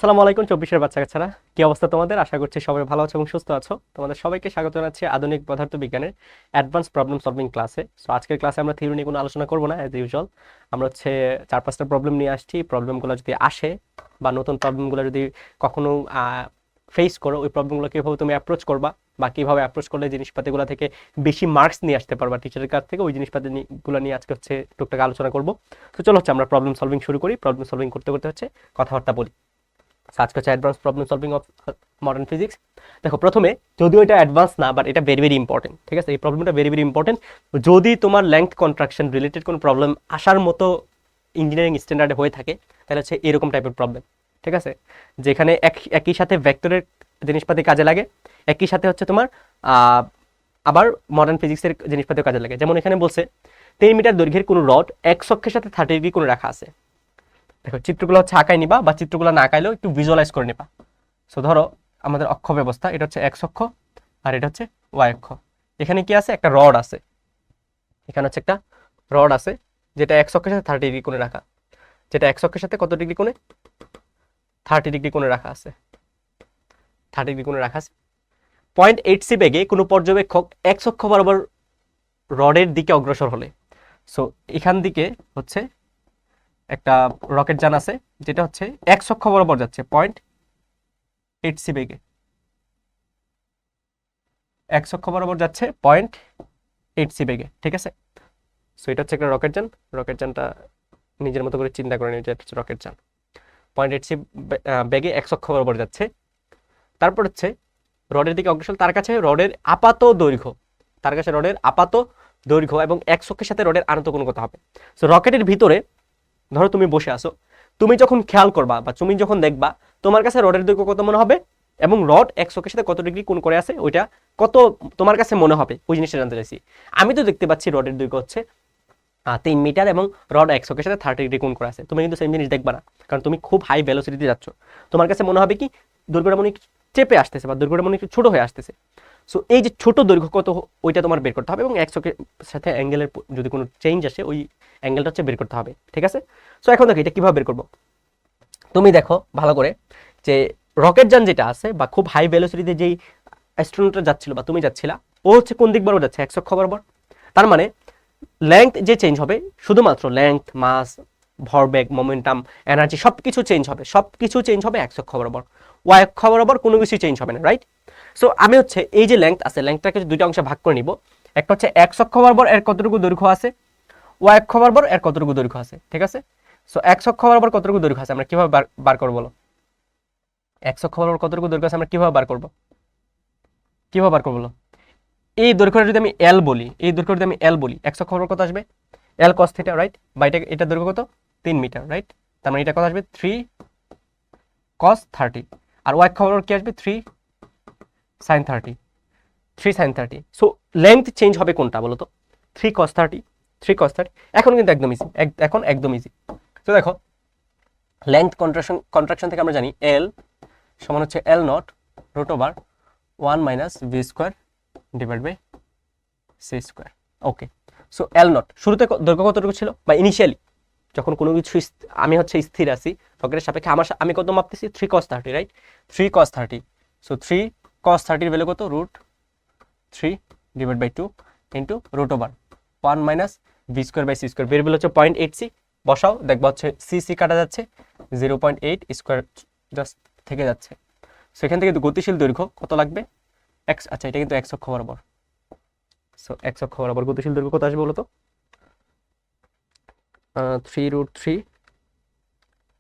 আসসালামু আলাইকুম 24-এর বাচ্চা কাচ্চারা, কি অবস্থা তোমাদের? আশা করছি সবাই ভালো আছো এবং সুস্থ আছো। তোমাদের সবাইকে স্বাগত জানাচ্ছি আধুনিক পদার্থ বিজ্ঞানের অ্যাডভান্স প্রবলেম সলভিং ক্লাসে। সো আজকের ক্লাসে আমরা থিওরি নিয়ে কোনো আলোচনা করবো না, অ্যাজ ইউজুয়াল। আমরা হচ্ছে 4-5টা প্রবলেম নিয়ে আসছি। প্রবলেমগুলো যদি আসে বা নতুন প্রবলেমগুলো যদি কখনো ফেস করো, ওই প্রবলেমগুলো কীভাবে তুমি অ্যাপ্রোচ করবা বা কীভাবে অ্যাপ্রোচ করলে জিনিসপাতিগুলো থেকে বেশি মার্কস নিয়ে আসতে পারবা টিচারের কাছ থেকে, ওই জিনিসপাতিগুলো নিয়ে আজকে হচ্ছে টুকটাক আলোচনা করবো। তো চলো হচ্ছে আমরা প্রবলেম সলভিং শুরু করি। প্রবলেম সলভিং করতে করতে হচ্ছে কথাবার্তা বলি। আজকে হচ্ছে advance problem solving of modern physics. দেখো, প্রথমে যদিও এটা অ্যাডভান্স না, বাট এটা ভেরি ভেরি ইম্পর্টেন্ট। ঠিক আছে, এই প্রবলেমটা ভেরি ভেরি ইম্পর্টেন্ট। যদি তোমার লেংথ কন্ট্রাকশন রিলেটেড কোনো প্রবলেম আসার মতো ইঞ্জিনিয়ারিং স্ট্যান্ডার্ডে হয়ে থাকে, তাহলে হচ্ছে এরকম টাইপের প্রবলেম। ঠিক আছে, যেখানে একই সাথে ভেক্টরের জিনিসপাতি কাজে লাগে, একই সাথে হচ্ছে তোমার আবার মডার্ন ফিজিক্সের জিনিসপাতিও কাজে লাগে। যেমন এখানে বলছে 3 মিটার দৈর্ঘ্যের কোনো রড এক অক্ষের সাথে 30 ডিগ্রি কোণে রাখা আছে। দেখো, চিত্রগুলো হচ্ছে আঁকাই নিবা বা চিত্রগুলো না আঁকাইলেও একটু ভিজুয়ালাইজ করে নিবা। সো ধরো আমাদের অক্ষ ব্যবস্থা, এটা হচ্ছে এক্স অক্ষ আর এটা হচ্ছে ওয়াই অক্ষ। এখানে কি আছে? একটা রড আছে। এখানে হচ্ছে একটা রড আছে যেটা এক্স অক্ষের সাথে 30 ডিগ্রি কোণে রাখা, যেটা এক্স অক্ষের সাথে কত ডিগ্রি কোণে? 30 ডিগ্রি কোণে রাখা আছে। 30 ডিগ্রি কোণে রাখা আছে। 0.8c বেগে কোনো পর্যবেক্ষক এক্স অক্ষ বরাবর রডের দিকে অগ্রসর হলে, সো এখান দিকে হচ্ছে একটা রকেট যান আছে যেটা হচ্ছে এক্স অক্ষ বরাবর যাচ্ছে 0.8c বেগে। এক্স অক্ষ বরাবর যাচ্ছে 0.8c বেগে। ঠিক আছে, সো এটা হচ্ছে একটা রকেট যান। রকেট যানটা নিজের মতো করে চিন্তা করে নিয়ে, এটা হচ্ছে রকেট যান 0.8c বেগে এক্স অক্ষ বরাবর যাচ্ছে। তারপর হচ্ছে রডের দিকে অগ্রসর, তার কাছে রডের আপাত দৈর্ঘ্য এবং এক্স অক্ষের সাথে রডের আনত কোণ কত হবে। সো রকেটের ভিতরে ধরো তুমি বসে আসো, তুমি যখন খেয়াল করবা বা তুমি যখন দেখবা, তোমার কাছে রডের দৈর্ঘ্য কত মনে হবে এবং রড এক্স অক্ষের সাথে কত ডিগ্রি কোণ করে আছে, ওইটা কত তোমার কাছে মনে হবে, ওই জিনিসটা জানতে চাইছি। আমি তো দেখতে পাচ্ছি রডের দৈর্ঘ্য হচ্ছে 3 মিটার এবং রড এক্স অক্ষের সাথে 30 ডিগ্রি কোণ করে আছে। তুমি কিন্তু সেম জিনিস দেখবা না, কারণ তুমি খুব হাই ভেলোসিটিতে যাচ্ছ। তোমার কাছে মনে হবে কি দৈর্ঘ্যটা মনে একটু চেপে আসতেছে বা দৈর্ঘ্যটা মনে একটু ছোট হয়ে আসতেছে। সো এই যে ছোট দৈর্ঘ্য কত, ওইটা তোমার বের করতে হবে এবং এক্স অক্ষের সাথে অ্যাঙ্গেলের যদি কোনো চেঞ্জ আসে, ওই অ্যাঙ্গেলটা হচ্ছে বের করতে হবে। ঠিক আছে, সো এখন দেখো এটা কিভাবে বের করবো। তুমি দেখো ভালো করে যে রকেট যান যেটা আছে বা খুব হাই ভেলোসিটিতে যেই অ্যাস্ট্রোনটটা যাচ্ছিল বা তুমি যাচ্ছিলা, ও হচ্ছে কোন দিক বরাবর যাচ্ছে? এক্স অক্ষ বরাবর। তার মানে লেংথ যে চেঞ্জ হবে, শুধুমাত্র লেংথ, মাস, ভরবেগ, মোমেন্টাম, এনার্জি সবকিছু চেঞ্জ হবে এক্স অক্ষ বরাবর। ওয়াই অক্ষ বরাবর কোনো কিছু চেঞ্জ হবে না, রাইট? সো আমি হচ্ছে এই যে লেংথ আছে, লেংথটাকে দুইটা অংশে ভাগ করে নিব। একটা হচ্ছে এক্স অক্ষ বরাবর এর কতটুকু দৈর্ঘ্য আছে, ওয়াই অক্ষ বরাবর এর কতটুকু দৈর্ঘ্য আছে। ঠিক আছে, সো এক্স অক্ষ বরাবর কতটুকু দৈর্ঘ্য আছে আমরা কিভাবে বার করবো বলো? এক্স অক্ষ বরাবর কতটুকু দৈর্ঘ্য আছে আমরা কিভাবে বার করবো বলো? এই দৈর্ঘ্যটা যদি আমি এল বলি, এক্স অক্ষ বরাবর কত আসবে? এল কস থিটা, রাইট? বা এটা দৈর্ঘ্য কত? 3 মিটার, রাইট? তার মানে এটা কত আসবে? 3 cos 30। আর ওয়াই অক্ষ বরাবর কি আসবে? 3 sin 30। সো লেংথ চেঞ্জ হবে কোনটা বলো তো? 3 cos 30। এখন কিন্তু একদম ইজি। তো দেখো, লেংথ কন্ট্রাকশন থেকে আমরা জানি এল সমান হচ্ছে L naught root over 1 minus V square divide by C square. Okay, so L naught শুরুতে দৈর্ঘ্য কতটুকু ছিল বা ইনিশিয়ালি যখন কোনো কিছু আমি হচ্ছে স্থির আছি রকেটের সাপেক্ষে, আমি কত মাপতেছি? 3 cos 30, right? 3 cos 30। So 3 cos 30 value কত? Root 3 divide by 2 into root over 1 minus V square by C square. বের ভ্যালু হচ্ছে 0.8c। বসাও, দেখবা হচ্ছে সি কাটা যাচ্ছে, 0.8 স্কোয়ার জাস্ট থেকে যাচ্ছে। সো এখান থেকে গতিশীল দৈর্ঘ্য কত লাগবে? এক্স, আচ্ছা এটা কিন্তু এক্স অক্ষ বরাবর। সো এক্স অক্ষ বরাবর গতিশীল দৈর্ঘ্য কত আসবে বলো তো? 3√3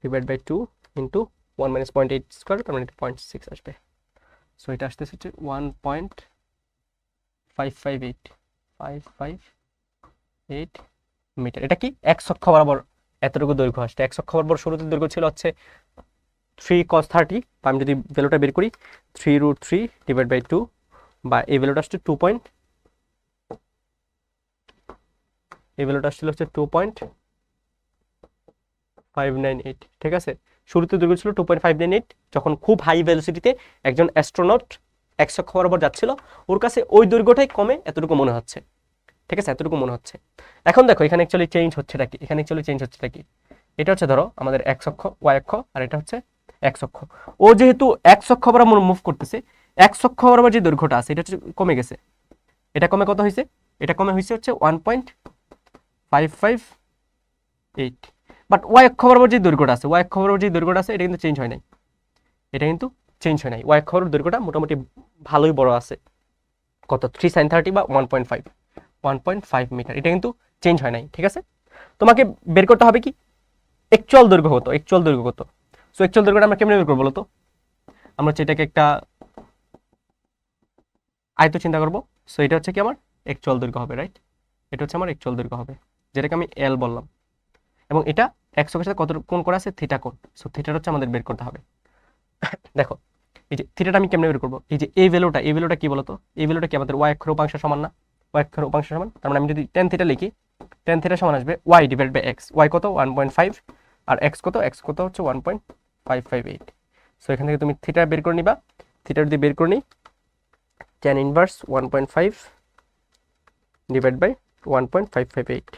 divide by 2 into 1 minus 0.8 square, তার মানে 0.6 আসবে। সো এটা আসতেছে হচ্ছে 1.558 মিটার। এটা কি এক্স অক্ষ বরাবর এতটুকু দৈর্ঘ্য আসছে। এক্স অক্ষ বরাবর শুরুতে দৈর্ঘ্য ছিল হচ্ছে 3 cos 30, বা আমি যদি ভ্যালুটা বের করি 3√3 ডিভাইড বাই 2, বা এই ভ্যালুটা আসছে 2 পয়েন্ট, এই ভ্যালুটা আসছিল হচ্ছে 2.598। ঠিক আছে, শুরুতে দৈর্ঘ্য ছিল 2.598। যখন খুব হাই ভেলোসিটিতে একজন অ্যাস্ট্রোনট এক্স অক্ষ বরাবর যাচ্ছিল, ওর কাছে ওই দৈর্ঘ্যটাই কমে এতটুকু মনে হচ্ছে। ঠিক আছে, এতটুকু মনে হচ্ছে। এখন দেখো এখানে অ্যাকচুয়ালি চেঞ্জ হচ্ছেটা কি? এটা হচ্ছে ধরো আমাদের এক্স অক্ষ, ওয়াই অক্ষ, আর এটা হচ্ছে এক্স অক্ষ। ও যেহেতু এক্স অক্ষ বরাবর মুভ করতেছে, এক্স অক্ষ বরাবর যে দৈর্ঘ্যটা আছে এটা হচ্ছে কমে গেছে। এটা কমে কত হয়েছে? এটা কমে হয়েছে হচ্ছে 1.558। বাট ওয়াই অক্ষ বরাবর যে দৈর্ঘ্যটা আছে, ওয়াই অক্ষ বরাবর যে দৈর্ঘ্যটা আছে এটা কিন্তু চেঞ্জ হয় নাই। এটা কিন্তু চেঞ্জ হয় নাই। ওয়াই অক্ষ বরাবর দৈর্ঘ্যটা মোটামুটি ভালোই বড় আছে। কত? 3 sin 30 বা 1.5 মিটার। এটা কিন্তু চেঞ্জ হয় নাই। ঠিক আছে, তোমাকে বের করতে হবে কি অ্যাকচুয়াল দৈর্ঘ্য কত, অ্যাকচুয়াল দৈর্ঘ্য কত। সো অ্যাকচুয়াল দৈর্ঘ্যটা আমরা কেমনে বের করবো বলো তো? আমরা হচ্ছে এটাকে একটা আয়ত চিন্তা করবো। সো এটা হচ্ছে কি আমার অ্যাকচুয়াল দৈর্ঘ্য হবে, রাইট? এটা হচ্ছে আমার অ্যাকচুয়াল দৈর্ঘ্য হবে, যেটাকে আমি এল বললাম। এবং এটা এক্স অক্ষের সাথে কত কোণ করা আছে? থিটা কোণ। সো থিটাটা হচ্ছে আমাদের বের করতে হবে। দেখো এই যে থিটাটা আমি কেমনে বের করবো? এই যে এই ভ্যালুটা কি বলতো? এই ভ্যালুটা কি আমাদের ওয়াই অক্ষের উপাংশ সমান না? ওয়াই অক্ষের উপাংশ সমান, তার মানে আমি যদি টেন থিটা লিখি, টেন থিটা সমান আসবে Y divide by X. Y কত? 1.5, আর এক্স কত? এক্স কত হচ্ছে 1.558। সো এখান থেকে তুমি থিটা বের করে নিবা। থিটা যদি বের করে নিই, tan inverse 1.5 divide by 1.558।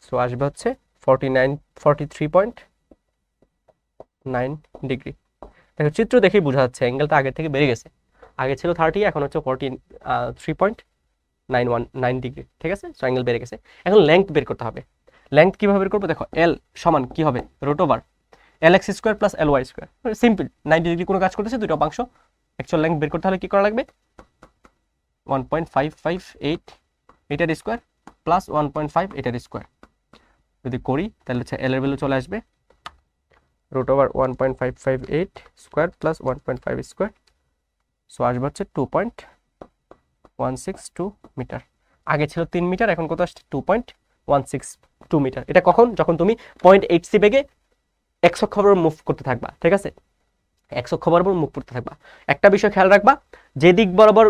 So আসবে হচ্ছে 43.9 ডিগ্রি। দেখো চিত্র দেখেই বোঝা যাচ্ছে অ্যাঙ্গেলটা আগের থেকে বেড়ে গেছে। আগে ছিল 30, এখন হচ্ছে 43.919 ডিগ্রি। ঠিক আছে, সো অ্যাঙ্গেল বেড়ে গেছে। এখন লেংথ বের করতে হবে। লেংথ কিভাবে বের করবো? দেখো এল সমান কি হবে? Root over L X square plus L Y square. Simple, 90 degree কোনো কাজ করতেছে, দুটো অংশ। অ্যাকচুয়াল লেংথ বের করতে হলে কি করা লাগবে? 1.558 এটার স্কোয়ার প্লাস 1.5 এটার স্কোয়ার যদি করি তাহলে হচ্ছে এল এর ভ্যালু চলে আসবে root over 1.558 square plus 1.5 square. So আসবে হচ্ছে 2.162 মিটার। আগে ছিল 3 মিটার, এখন কত আসছে? 2.162 মিটার। এটা কখন? যখন তুমি 0.8 সি বেগে এক্স অক্ষ বরাবর মুভ করতে থাকবা। ঠিক আছে, এক্স অক্ষ বরাবর মুভ করতে থাকবা। একটা বিষয় খেয়াল রাখবা, যে দিক বরাবর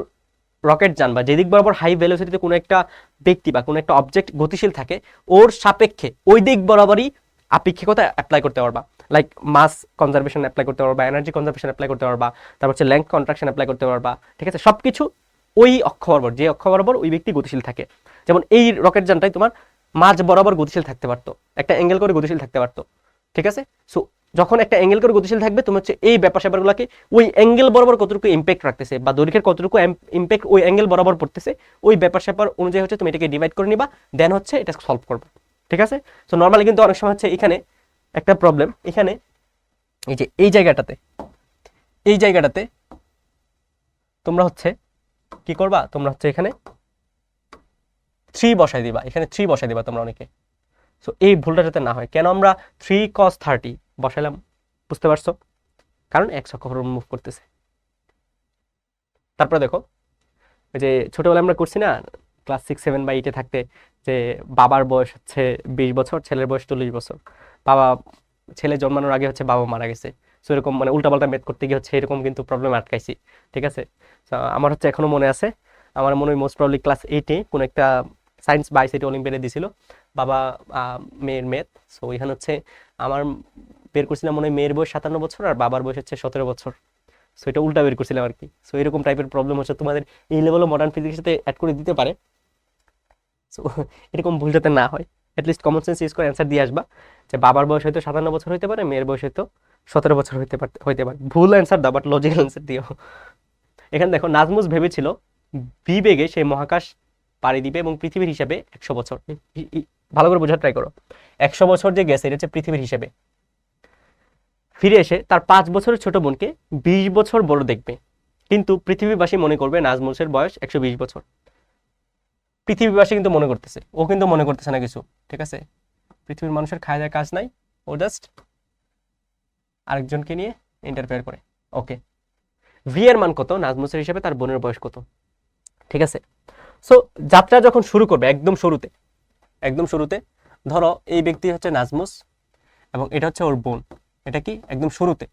রকেট যান বা যেদিক বরাবর হাই ভেলোসিটিতে কোনো একটা ব্যক্তি বা কোনো একটা অবজেক্ট গতিশীল থাকে, ওর সাপেক্ষে ওই দিক বরাবরই আপেক্ষিকতা অ্যাপ্লাই করতে পারবা। লাইক মাস কনজারভেশন অ্যাপ্লাই করতে পারবা, এনার্জি কনজারভেশন অ্যাপ্লাই করতে পারবা, তারপর হচ্ছে লেংথ কন্ট্রাকশন অ্যাপ্লাই করতে পারবা। ঠিক আছে, সবকিছু ওই অক্ষ বরাবর, যে অক্ষ বরাবর ওই ব্যক্তি গতিশীল থাকে। যেমন এই রকেট যানটাই তোমার মাঝ বরাবর গতিশীল থাকতে পারতো, একটা অ্যাঙ্গেল করে গতিশীল থাকতে পারতো। ঠিক আছে, সো যখন একটা অ্যাঙ্গেল করে গতিশীল থাকবে, তুমি হচ্ছে এই ব্যাপার স্যাপারগুলোকে ওই অ্যাঙ্গেল বরাবর কতটুকু ইম্প্যাক্ট রাখতেছে বা দৈর্ঘ্যের কতটুকু ইম্প্যাক্ট ওই অ্যাঙ্গেল বরাবর পড়তেছে, ওই ব্যাপার স্যাপার অনুযায়ী হচ্ছে তুমি এটাকে ডিভাইড করে নিবা, দেন হচ্ছে এটা সলভ করবা। ঠিক আছে, সো নর্মালি কিন্তু অনেক সময় হচ্ছে এখানে একটা প্রবলেম, এখানে এই যে এই জায়গাটাতে তোমরা হচ্ছে কি করবা? তোমরা হচ্ছে এখানে 3 বসাই দিবা, এখানে 3 বসাই দিবা তোমরা অনেকে। সো এই ভুলটা যাতে না হয়, কেন আমরা 3 cos 30 বসাইলাম বুঝতে পারছো? কারণ এক্স অক্ষ বরাবর মুভ করতেছে। তারপরে দেখো ওই যে ছোটবেলায় আমরা করছি না ক্লাস 6, 7 বা 8-এ থাকতে, যে বাবার বয়স হচ্ছে 20 বছর, ছেলের বয়স 40 বছর। বাবা ছেলে জন্মানোর আগে হচ্ছে বাবা মারা গেছে। সো এরকম মানে উল্টাপাল্টা মেথ করতে গিয়ে হচ্ছে এরকম কিন্তু প্রবলেম আটকাইছি। ঠিক আছে, আমার হচ্ছে এখনো মনে আছে, আমার মনে হয় মোস্ট প্রবলি ক্লাস 8-এ কোনো একটা সায়েন্স বা আইসিটি অলিম্পিয়াডে দিছিল বাবা মেয়ের মেথ। সো এখানে হচ্ছে আমার বের করছিলাম মনে হয় মেয়ের বয়স 57 বছর আর বাবার বয়স হচ্ছে 17 বছর। সো এটা উল্টা বের করছিলাম আর কি। সো এরকম টাইপের প্রবলেম হচ্ছে তোমাদের এই লেভেলে মডার্ন ফিজিক্সের সাথে অ্যাড করে দিতে পারে। সো এরকম ভুল যাতে না হয়, অ্যাটলিস্ট কমন সেন্স ইউজ করে অ্যান্সার দিয়ে আসবা যে বাবার বয়স হয়তো 57 বছর হতে পারে, মেয়ের বয়স হয়তো 17 বছর হতে পারে। ভুল অ্যান্সার দাও, বাট লজিক্যাল অ্যান্সার দিও। এখানে দেখো নাজমুস ভেবেছিল বিবেগে সেই মহাকাশ পাড়ি দিবে এবং পৃথিবীর হিসাবে 100 বছর, ভালো করে বোঝার ট্রাই করো, 100 বছর যে গেছে এটা হচ্ছে পৃথিবীর হিসাবে। ফিরে এসে তার 5 বছরের ছোট বোনকে 20 বছর বড় দেখবে, কিন্তু পৃথিবীবাসী মনে করবে নাজমুসের বয়স 120 বছর। পৃথিবীবাসী কিন্তু মনে করতেছে, ও কিন্তু মনে করতেছে না কিছু। ঠিক আছে, পৃথিবীর মানুষের খায় দেয় কাজ নাই, ও জাস্ট আরেকজনকে নিয়ে ইন্টারফেয়ার করে। ওকে, ভি এর মান কত? নাজমুসের হিসাবে তার বোনের বয়স কত? ঠিক আছে, সো যাত্রা যখন শুরু করবে একদম শুরুতে ধরো এই ব্যক্তি হচ্ছে নাজমুস এবং এটা হচ্ছে ওর বোন। এটা কি একদম শুরুতে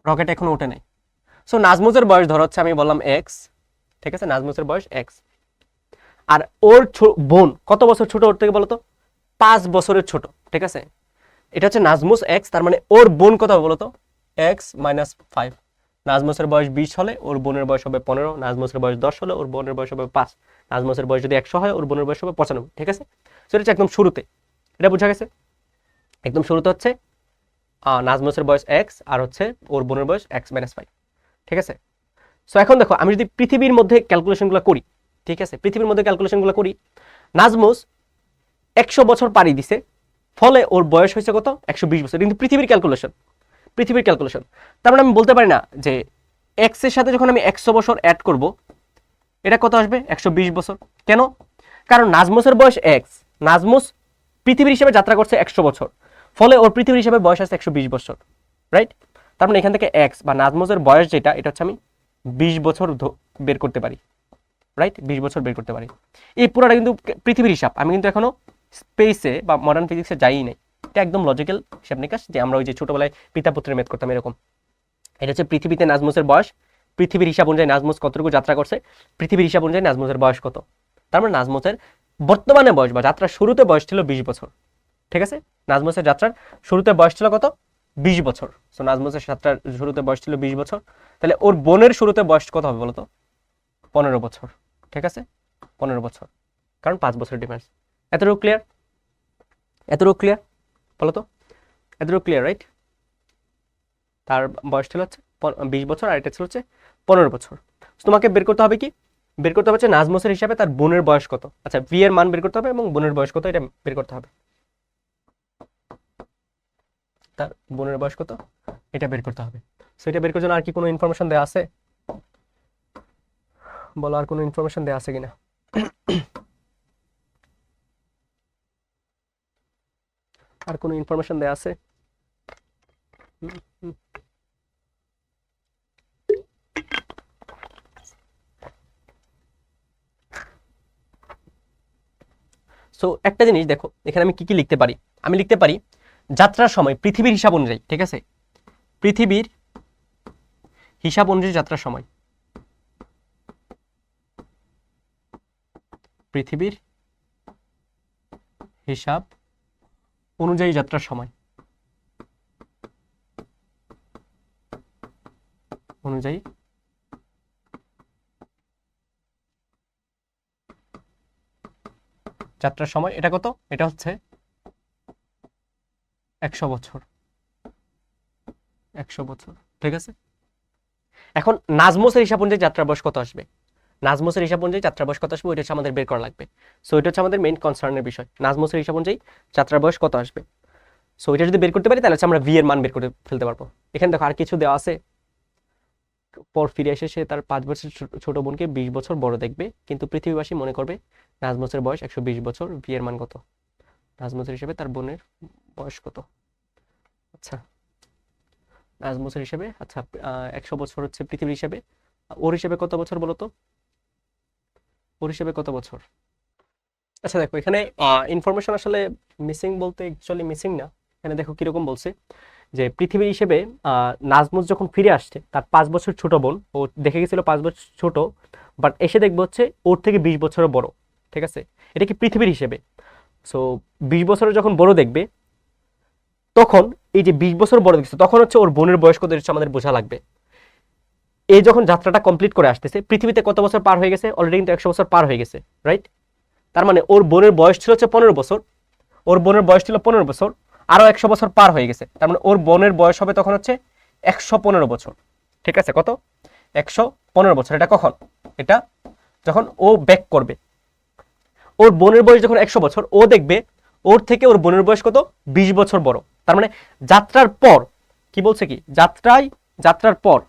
রকেট এখনো ওঠে নাই। সো নাজমুসের বয়স ধরো হচ্ছে আমি বললাম এক্স। ঠিক আছে, নাজমুসের বয়স এক্স, আর ওর বোন কত বছর ছোট ওর থেকে বলো তো? 5 বছরের ছোট। ঠিক আছে, এটা হচ্ছে নাজমুস এক্স, তার মানে ওর বোন কত হবে বলো তো? X minus 5। নাজমুসের বয়স 20 হলে ওর বোনের বয়স হবে 15, নাজমুসের বয়স 10 হলে ওর বোনের বয়স হবে 5, নাজমুসের বয়স যদি 100 হয় ওর বোনের বয়স হবে 95। ঠিক আছে, সো এটা হচ্ছে একদম শুরুতে, এটা বোঝা গেছে? একদম শুরুতে হচ্ছে নাজমুসের বয়স এক্স আর হচ্ছে ওর বোনের বয়স এক্স মাইনাস 5, ঠিক আছে। সো এখন দেখো আমি যদি পৃথিবীর মধ্যে ক্যালকুলেশনগুলো করি, ঠিক আছে, পৃথিবীর মধ্যে ক্যালকুলেশনগুলো করি, নাজমুস 100 বছর পাড়ি দিছে, ফলে ওর বয়স হয়েছে কত 120 বছর, কিন্তু পৃথিবীর ক্যালকুলেশন, পৃথিবীর ক্যালকুলেশন। তার মানে আমি বলতে পারি না যে এক্স এর সাথে যখন আমি 100 বছর অ্যাড করব এটা কত আসবে 120 বছর। কেন? কারণ নাজমুসের বয়স এক্স, নাজমুস পৃথিবীর হিসেবে যাত্রা করছে 100 বছর, ফলে ওর পৃথিবীর হিসেবে বয়স আছে 120 বছর, রাইট। তার মানে এখান থেকে এক্স বা নাজমুসের বয়স যেটা, এটা হচ্ছে আমি 20 বছর বের করতে পারি, রাইট, 20 বছর বের করতে পারি। এই পুরোটা কিন্তু পৃথিবীর হিসাব, আমি কিন্তু এখনো স্পেসে বা মডার্ন ফিজিক্সে যাই নাই। এটা একদম লজিক্যাল হিসাব নিকাশ, যে আমরা ওই যে ছোটবেলায় পিতা পুত্রের মেথ করতাম এরকম। এটা হচ্ছে পৃথিবীতে নাজমুসের বয়স, পৃথিবীর হিসাব অনুযায়ী নাজমুস কতটুকু যাত্রা করছে, পৃথিবীর হিসাব অনুযায়ী নাজমুসের বয়স কত। তার মানে নাজমুসের বর্তমানে বয়স বা যাত্রার শুরুতে বয়স ছিল 20 বছর, ঠিক আছে। নাজমুসের যাত্রার শুরুতে বয়স ছিল কত 20 বছর। সো নাজমুসের যাত্রার শুরুতে বয়স ছিল 20 বছর, তাহলে ওর বোনের শুরুতে বয়স কত হবে বলতো 15 বছর, ঠিক আছে, 15 বছর, কারণ 5 বছর ডিফারেন্স। এতটুকু ক্লিয়ার? এতটুকু ক্লিয়ার বলো তো? এতটুকু ক্লিয়ার, রাইট? তার বয়স ছিল হচ্ছে 20 বছর আর এটা ছিল হচ্ছে 15 বছর। তোমাকে বের করতে হবে কি, বের করতে হবে হচ্ছে নাজমুসের হিসাবে তার বোনের বয়স কত। আচ্ছা, ভি এর মান বের করতে হবে এবং বোনের বয়স কত এটা বের করতে হবে। তার বোনের বয়স কত এটা বের করতে হবে। সো এটা বের করার জন্য আর কি কোনো ইনফরমেশন দেওয়া আছে? বলো, আর কোনো ইনফরমেশন দেওয়া আছে কিনা? আর কোনো ইনফরমেশন দেওয়া আছে? সো একটা জিনিস দেখো, এখানে আমি কি কি লিখতে পারি। আমি লিখতে পারি যাত্রার সময় পৃথিবীর হিসাব অনুযায়ী, ঠিক আছে, পৃথিবীর হিসাব অনুযায়ী যাত্রার সময়, পৃথিবীর হিসাব অনুযায়ী যাত্রার সময়, অনুযায়ী যাত্রার সময় এটা কত? এটা হচ্ছে 100 বছর, 100 বছর, ঠিক আছে। এখন নাজমুসের হিসাব অনুযায়ী যাত্রার বয়স কত আসবে, নাজমুসের হিসাব অনুযায়ী যাত্রার বয়স কত আসবে, ওইটা হচ্ছে আমাদের বের করা লাগবে। সো এটা হচ্ছে আমাদের মেইন কনসার্নের বিষয়, নাজমুসের হিসাব অনুযায়ী যাত্রার বয়স কত আসবে। সো এটা যদি বের করতে পারি তাহলে হচ্ছে আমরা ভি এর মান বের করে ফেলতে পারবো। এখানে দেখো আর কিছু দেওয়া আছে, পর ফিরে এসে সে তার 5 বছর ছোট বোনকে 20 বছর বড় দেখবে, কিন্তু পৃথিবীবাসী মনে করবে নাজমুসের বয়স 120 বছর, ভি এর মান কত, নাজমুসের হিসেবে তার বোনের বয়স কত। আচ্ছা, নাজমুসের হিসেবে, আচ্ছা 100 বছর হচ্ছে পৃথিবীর হিসেবে, ওর হিসেবে কত বছর বলো তো, ওর হিসেবে কত বছর। আচ্ছা দেখো, এখানে ইনফরমেশন আসলে মিসিং বলতে অ্যাকচুয়ালি মিসিং না। এখানে দেখো কিরকম বলছে যে পৃথিবীর হিসেবে নাজমুস যখন ফিরে আসছে তার 5 বছর ছোট বোন, ও দেখে গেছিল 5 বছর ছোট, বাট এসে দেখবে হচ্ছে ওর থেকে 20 বছরের বড়, ঠিক আছে। এটা কি পৃথিবীর হিসেবে। সো 20 বছরের যখন বড় দেখবে, তখন এই যে 20 বছর বড় দেখছে, তখন হচ্ছে ওর বোনের বয়স কত হচ্ছে আমাদের বোঝা লাগবে। এই যখন যাত্রাটা কমপ্লিট করে আসতেছে, পৃথিবীতে কত বছর পার হয়ে গেছে, অলরেডি কিন্তু 100 বছর পার হয়ে গেছে, রাইট। তার মানে ওর বোনের বয়স ছিল হচ্ছে 15 বছর, ওর বোনের বয়স ছিল 15 বছর, আরো 100 বছর পার হয়ে গেছে, তার মানে ওর বোনের বয়স হবে তখন হচ্ছে 115 বছর, ঠিক আছে। কত? 115 বছর। এটা কখন? এটা যখন ও ব্যাক করবে, ওর বোনের বয়স যখন 100 বছর, ও দেখবে ওর থেকে ওর বোনের বয়স কত 20 বছর বড়। তার মানে যাত্রার পর, কি বলছে কি, যাত্রার পর,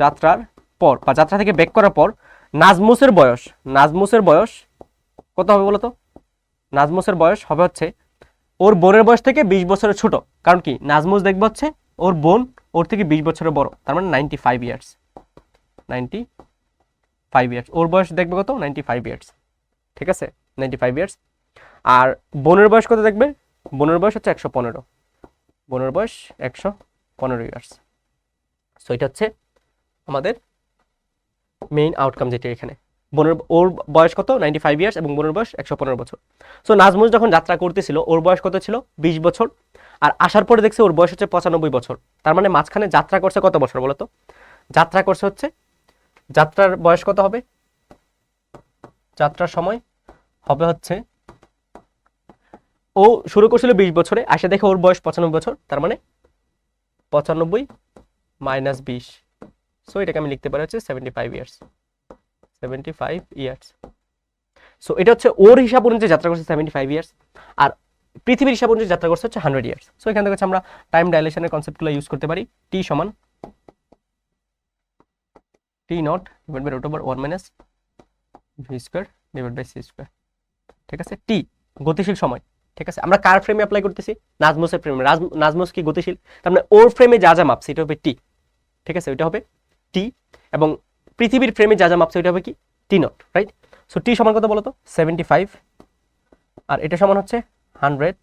যাত্রার পর বা যাত্রা থেকে ব্যাক করার পর নাজমুসের বয়স কত হবে বলতো? নাজমুসের বয়স হবে হচ্ছে ওর বোনের বয়স থেকে 20 বছরের ছোট। কারণ কি, নাজমুস দেখবে হচ্ছে ওর বোন ওর থেকে 20 বছরের বড়, তার মানে 95 ইয়ার্স, 95 ইয়ার্স। ওর বয়স দেখবে কত 95 ইয়ার্স, ঠিক আছে, 95 ইয়ার্স। আর বোনের বয়স কত দেখবে, বোনের বয়স হচ্ছে 115, বোনের বয়স 115 ইয়ার্স। সো এটা হচ্ছে আমাদের মেইন আউটকাম যেটা এখানে। ওর বয়স কত 95 ইয়ার্স এবং বোনের বয়স 115 বছর। সো নাজমুস যখন যাত্রা করতেছিল ওর বয়স কত ছিল 20 বছর, আর আসার পরে দেখছে ওর বয়স হচ্ছে 95 বছর। তার মানে মাঝখানে যাত্রা করছে কত বছর বলতো? যাত্রা করছে হচ্ছে, যাত্রার বয়স কত হবে, যাত্রার সময় হবে হচ্ছে ও শুরু করছিল 20 বছরে, আসে দেখে ওর বয়স 95 বছর, তার মানে 95 মাইনাস 20, সো এটাকে আমি লিখতে পারি হচ্ছে 75 ইয়ার্স, 75 ইয়ার্স। সো এটা হচ্ছে ওর হিসাব অনুযায়ী যাত্রা করছে 75 ইয়ার্স, আর পৃথিবীর হিসাব অনুযায়ী যাত্রা করছে হচ্ছে 100 ইয়ার্স। সো এখান থেকে হচ্ছে আমরা টাইম ডাইলেশনের কনসেপ্টগুলো ইউজ করতে পারি। টি সমান T naught divide by root over 1 minus V square divide by C square, ঠিক আছে। টি গতিশীল সময়, ঠিক আছে। আমরা কার ফ্রেমে অ্যাপ্লাই করতেছি? নাজমুসের ফ্রেমে। নাজমুস কি গতিশীল, তার মানে ওর ফ্রেমে যা যা মাপছে এটা হবে টি, ঠিক আছে, ওইটা হবে টি। এবং পৃথিবীর ফ্রেমে যা যা মাপছে ওইটা হবে কি? টি নট, রাইট। সো টি সমান কত বলো তো? 75, আর এটা সমান হচ্ছে 100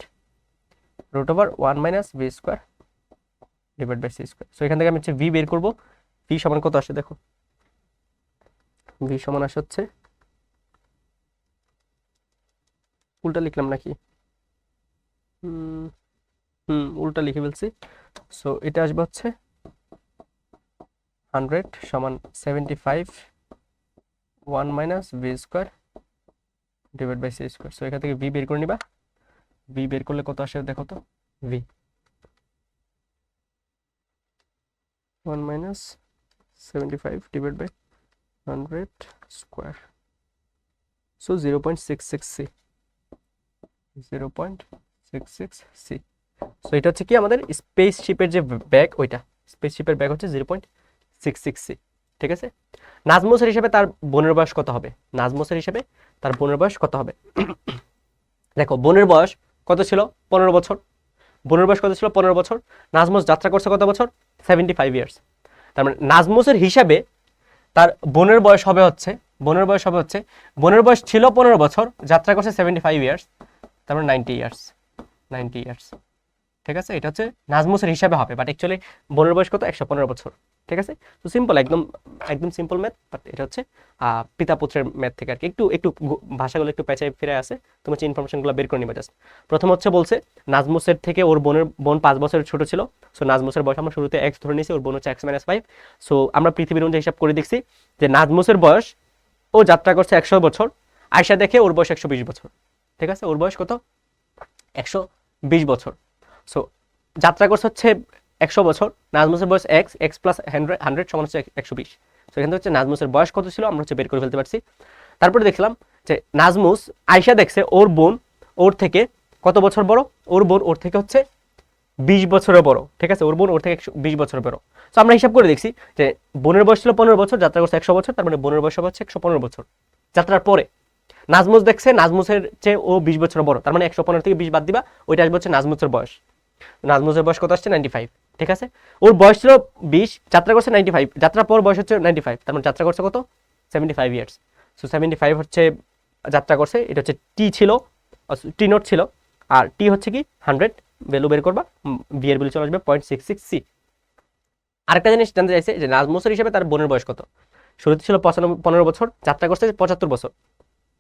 root over 1 minus V square divide by C square. So এখান থেকে আমি হচ্ছে ভি বের করবো। ভি সমান কত আসে দেখো, ভি সমান আসে হচ্ছে, উল্টা লিখলাম নাকি? উল্টা লিখে ফেলছি। সো এটা আসবে হচ্ছে 100 সমান 75 1 minus V square divide by C square. So এখান থেকে ভি বের করে নিবা। ভি বের করলে কত আসে দেখো তো, V 1 minus 75 divide by 100 square, so 0.66 C, 0.66 C. So এটা হচ্ছে কি আমাদের স্পেসশিপের যে ব্যাগ, ওইটা স্পেসশিপের ব্যাগ হচ্ছে 0.66 সি, ঠিক আছে। নাজমুসের হিসেবে তার বোনের বয়স কত হবে? নাজমুসের হিসেবে তার বোনের বয়স কত হবে? দেখো বোনের বয়স কত ছিল? 15 বছর। বোনের বয়স কত ছিল? 15 বছর। নাজমুস যাত্রা করছে কত বছর? 75 ইয়ার্স। তার মানে নাজমুসের হিসাবে তার বোনের বয়স হবে হচ্ছে, বোনের বয়স হবে হচ্ছে, বোনের বয়স ছিল 15 বছর, যাত্রা করছে 75 ইয়ার্স, তার মানে 90 ইয়ার্স, 90 ইয়ার্স, ঠিক আছে। এটা হচ্ছে নাজমুসের হিসাবে হবে, বাট অ্যাকচুয়ালি বোনের বয়স কত? 115 বছর, ঠিক আছে। তো সিম্পল, একদম একদম সিম্পল ম্যাথ, বাট এটা হচ্ছে পিতা পুত্রের ম্যাথ থেকে আর কি একটু একটু ভাষাগুলো একটু পেঁচায় ফিরে আসে। তুমি হচ্ছে ইনফরমেশনগুলো বের করে নিবা জাস্ট। প্রথম হচ্ছে বলছে নাজমুসের থেকে ওর বোন 5 বছরের ছোট ছিল। সো নাজমুসের বয়স আমরা শুরুতে এক্স ধরে নিয়েছি, ওর বোন হচ্ছে x-5। সো আমরা পৃথিবীর অনুযায়ী হিসাব করে দেখছি যে নাজমুসের বয়স, ও যাত্রা করছে 100 বছর, আয়সা দেখে ওর বয়স 120 বছর, ঠিক আছে। ওর বয়স কত? 120 বছর। সো যাত্রা করছে হচ্ছে 100 বছর, নাজমুসের বয়স এক্স প্লাস 100 সমান হচ্ছে 120। সো এখান থেকে হচ্ছে নাজমুসের বয়স কত ছিল আমরা হচ্ছে বের করে ফেলতে পারছি। তারপরে দেখলাম যে নাজমুস আয়সা দেখছে ওর বোন ওর থেকে কত বছর বড়? ওর বোন ওর থেকে হচ্ছে 20 বছরের বড়, ঠিক আছে। ওর বোন ওর থেকে 20 বছরের বড়। সো আমরা হিসাব করে দেখছি যে বোনের বয়স ছিল 15 বছর, যাত্রা করছে 100 বছর, তার মানে বোনের বয়স হবে হচ্ছে 115 বছর যাত্রার পরে। নাজমুস দেখছে নাজমুসের চেয়ে ও 20 বছর বড়, তার মানে 115 থেকে 20 বাদ দিবা, ওইটা আসবে হচ্ছে নাজমুসের বয়স। নাজমুসের বয়স কত আসছে? 95, ঠিক আছে। ওর বয়স ছিল 20, যাত্রা করছে 95, যাত্রার পর বয়স হচ্ছে 95, তার মানে যাত্রা করছে কত? 75 ইয়ার্স। সো 75 হচ্ছে যাত্রা করছে, এটা হচ্ছে টি ছিল, টি নোট ছিল, আর টি হচ্ছে কি 100, ভ্যালু বের করবা, বি এর ভ্যালু চলে আসবে 0.66 সি। আরেকটা জিনিস জানতে চাইছে যে নাজমুসের হিসেবে তার বোনের বয়স কত? শুরুতে ছিল 15 বছর, যাত্রা করছে 75 বছর,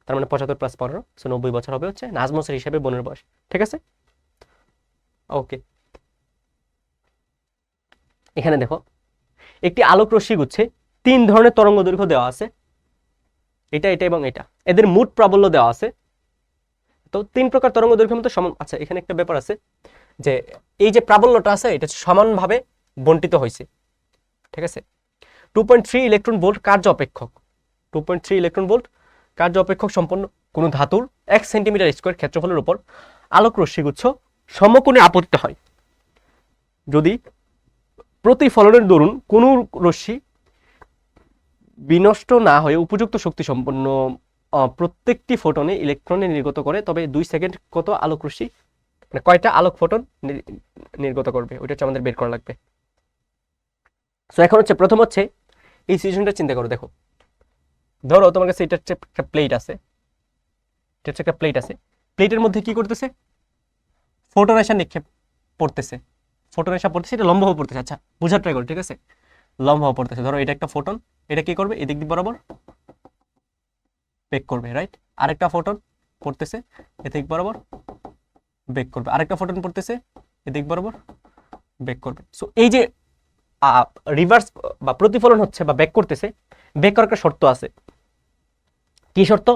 তার মানে 75 প্লাস 15, সো 90 বছর হবে হচ্ছে নাজমুসের হিসেবে বোনের বয়স, ঠিক আছে। ওকে, এখানে দেখো একটি আলোক রশ্মি গুচ্ছে 3 ধরনের তরঙ্গ দৈর্ঘ্য দেওয়া আছে, এটা এটা এবং এটা, এদের মোট প্রাবল্য দেওয়া আছে। তো 3 প্রকার তরঙ্গ দৈর্ঘ্যের মধ্যে সমান, আচ্ছা এখানে একটা ব্যাপার আছে যে এই যে প্রাবল্যটা আছে এটা সমানভাবে বন্টিত হয়েছে, ঠিক আছে। 2.3 ইলেকট্রন ভোল্ট কার্য অপেক্ষক, 2.3 ইলেকট্রন ভোল্ট কার্য অপেক্ষক সম্পন্ন কোনো ধাতুর 1 সেন্টিমিটার স্কয়ার ক্ষেত্রফলের উপর আলোক রশ্মিগুচ্ছ সমকোণে আপতিত হয় যদি প্রতিফলনের দরুন কোনো রশ্মি বিনষ্ট না হয়ে উপযুক্ত শক্তি সম্পন্ন প্রত্যেকটি ফোটনে ইলেকট্রনে নির্গত করে, তবে 2 সেকেন্ড কত আলোক রশ্মি, মানে কয়টা আলোক ফোটন নির্গত করবে, ওইটা হচ্ছে আমাদের বের করা লাগবে। সো এখন হচ্ছে প্রথম হচ্ছে এই সিচুয়েশনটা চিন্তা করো। দেখো ধরো তোমার কাছে এটা হচ্ছে একটা প্লেট আছে, এটা হচ্ছে একটা প্লেট আছে, প্লেটের মধ্যে কি করতেছে? ফোটন এসে নিক্ষেপ পড়তেছে, ফোটন এসে পড়তেছে, এটা লম্বভাবে পড়তেছে। আচ্ছা বুঝার ট্রাই করো, ঠিক আছে, লম্বভাবে পড়তেছে। ধরো এটা একটা ফোটন, এটা কি করবে? এদিক দিক বরাবর বেক করবে, রাইট। আরেকটা ফোটন পড়তেছে, এদিক বরাবর বেক করবে, আরেকটা ফোটন পড়তেছে, এদিক বরাবর বেক করবে। সো এই যে রিভার্স বা প্রতিফলন হচ্ছে বা ব্যাক করতেছে, ব্যাক করার একটা শর্ত আছে। কি শর্ত?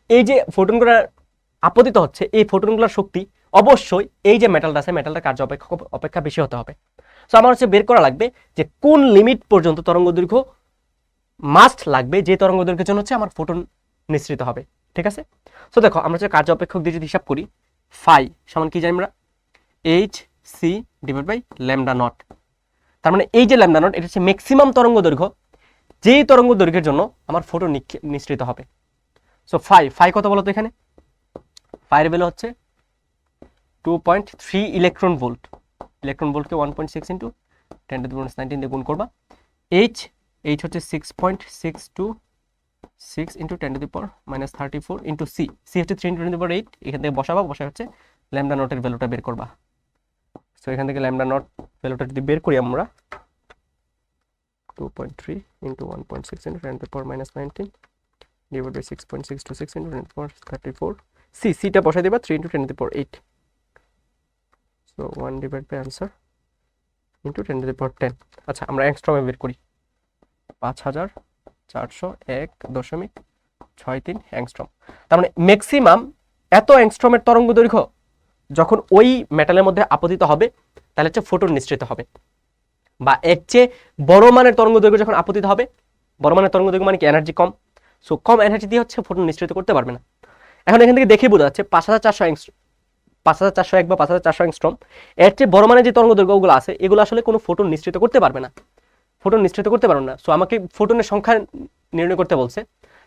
এই যে ফোটনগুলো আপতিত হচ্ছে, এই ফোটনগুলোর শক্তি অবশ্যই এই যে মেটালটা আছে মেটালটা কার্য অপেক্ষা বেশি হতে হবে। সো আমার হচ্ছে বের করা লাগবে যে কোন লিমিট পর্যন্ত তরঙ্গ দৈর্ঘ্য মাস্ট লাগবে যে তরঙ্গ দৈর্ঘ্যের জন্য হচ্ছে আমার ফোটন নিঃসৃত হবে। ঠিক আছে, সো দেখো আমরা হচ্ছে কার্য অপেক্ষক দিয়ে যদি হিসাব করি, ফাই সমান কি জানি আমরা, H C divide by lambda naught. তার মানে এই যে ল্যামডা নট এটা হচ্ছে ম্যাক্সিমাম তরঙ্গ দৈর্ঘ্য, যেই তরঙ্গ দৈর্ঘ্যের জন্য আমার ফোটন নিঃসৃত হবে। সো ফাই কত বলতো এখানে, ফাইয়ের ভ্যালু হচ্ছে 2.3 ইলেকট্রন ভোল্ট। ইলেকট্রন ভোল্টকে 1.6 ইন্টু 10⁻⁹ দিয়ে গুণ করবা। এইচ হচ্ছে 6.626 ইন্টু 10⁻⁻34 ইন্টু সি হচ্ছে 3 ইন্টু 10⁻8। এখান থেকে বসাবা, বসা হচ্ছে ল্যামডা নটের ভ্যালুটা বের করবা। সো এখান থেকে ল্যামডা নট ভ্যালুটা যদি বের করি আমরা 2.3 into 1.6 into 10⁻⁻19 divide by 6.626 into 10⁻34। সিটা বসাই দেবা 3 into 10⁻8। So 1 divide by answer into 10⁻10। আচ্ছা আমরা অ্যাংস্ট্রমে বের করি, 5401.63 অ্যাংস্ট্রম। তার মানে ম্যাক্সিমাম এত অ্যাংস্ট্রমের তরঙ্গ দৈর্ঘ্য যখন ওই মেটালের মধ্যে আপতিত হবে তাহলে হচ্ছে ফোটন নিঃসৃত হবে, বা এর চেয়ে বড় মানের তরঙ্গ দৈর্ঘ্য যখন আপতিত হবে, বড় মানের তরঙ্গ দৈর্ঘ্য মানে কি এনার্জি কম, সো কম এনার্জি দিয়ে হচ্ছে ফোটন নিঃসৃত করতে পারবে না। এখন এখান থেকে দেখে বোঝা যাচ্ছে 5401 বা 5400 অ্যাংস্ট্রম এর চেয়ে বড় মানের যে তরঙ্গ দৈর্ঘ্যগুলো আছে এগুলো আসলে কোনো ফোটন নিঃসৃত করতে পারবে না, ফোটন নিঃসৃত করতে পারবে না। সো আমাকে ফোটনের সংখ্যা নির্ণয় করতে বলছে,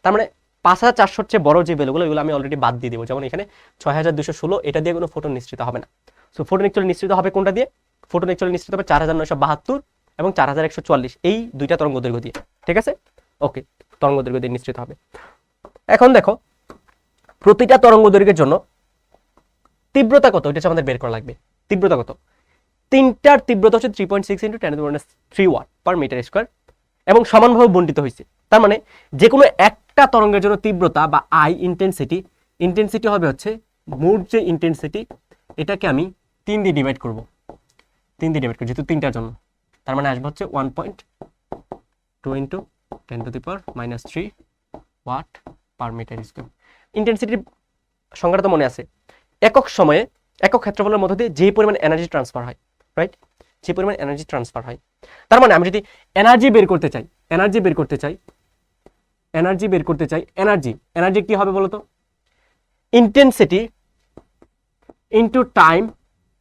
তার মানে 5400 চেয়ে বড় যে ভ্যালুগুলো এগুলো আমি অলরেডি বাদ দিয়ে দেবো। যেমন এখানে 6216 এটা দিয়ে কোনো ফোটন নিঃসৃত হবে না। সো ফোটন অ্যাকচুয়ালি নিঃসৃত হবে কোনটা দিয়ে, ফোটন অ্যাকচুয়ালি নিঃসৃত হবে 4972 এবং 4144 এই দুইটা তরঙ্গ দৈর্ঘ্য দিয়ে। ঠিক আছে, ওকে, তরঙ্গ দৈর্ঘ্য দিয়ে নিঃসৃত হবে। এখন দেখো প্রতিটা তরঙ্গ দৈর্ঘ্যের জন্য তীব্রতা কত এটা আমাদের বের করা লাগবে। তীব্রতা কত, তিনটার তীব্রতা হচ্ছে 3.6 into 10⁻³ watt per metre square এবং সমানভাবে বণ্টিত হয়েছে। তার মানে যে কোনো একটা তরঙ্গের জন্য তীব্রতা বা আই ইন্টেন্সিটি হবে হচ্ছে মোট যে ইন্টেন্সিটি এটাকে আমি 3 দিয়ে ডিভাইড করব, যেহেতু তিনটার জন্য। তার মানে আসবে হচ্ছে 1.2 into 10⁻³ watt per metre square. ইন্টেন্সিটির সংখ্যাটা তো মনে আছে, একক সময়ে একক ক্ষেত্রফলের মধ্য দিয়ে যে পরিমাণ এনার্জি ট্রান্সফার হয়, রাইট, যে পরিমাণ এনার্জি ট্রান্সফার হয়। তার মানে আমি যদি এনার্জি বের করতে চাই এনার্জি কি হবে বলতো, ইন্টেন্সিটি ইন্টু টাইম